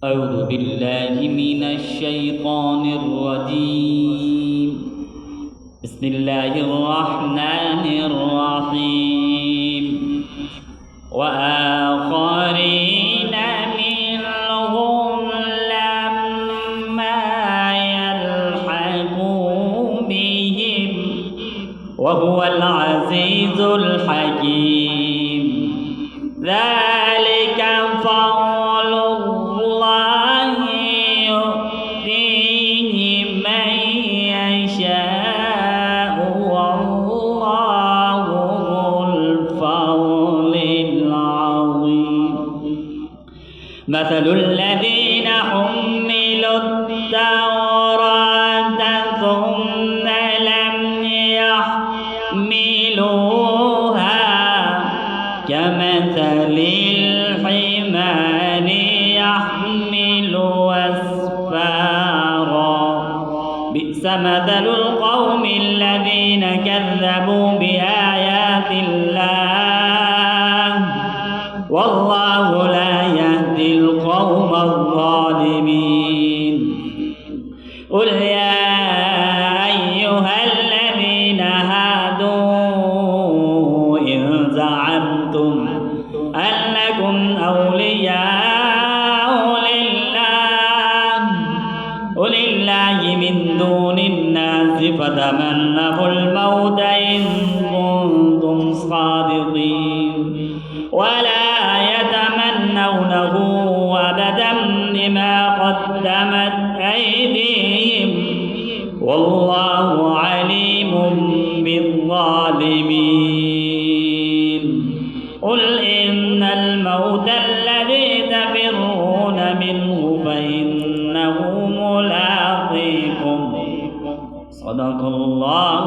أعوذ بالله من الشيطان الرجيم. بسم الله الرحمن الرحيم. وآخرين منهم لما يلحقوا بهم وهو العزيز الحكيم. ذلك فضل الله يؤتيه من يشاء والله ذو الفضل العظيم. مثل الذين حملوا التوراة ثم لم يحملوها كمثل الحمار يحمل أسفارا. بئس مثل القوم الذين كذبوا بآيات الله والله لا يهدي القوم الظالمين. قل يا أيها الذين هادوا إن زعمتم أنكم أولياء لله من دون الناس فتمنوا الموت إن كنتم صادقين ولا يتمنونه أبدا بما قدمت أيديهم والله عليم بالظالمين. قل إن الموت الذي تفرون منه فإنه ملاقيكم. صدق الله.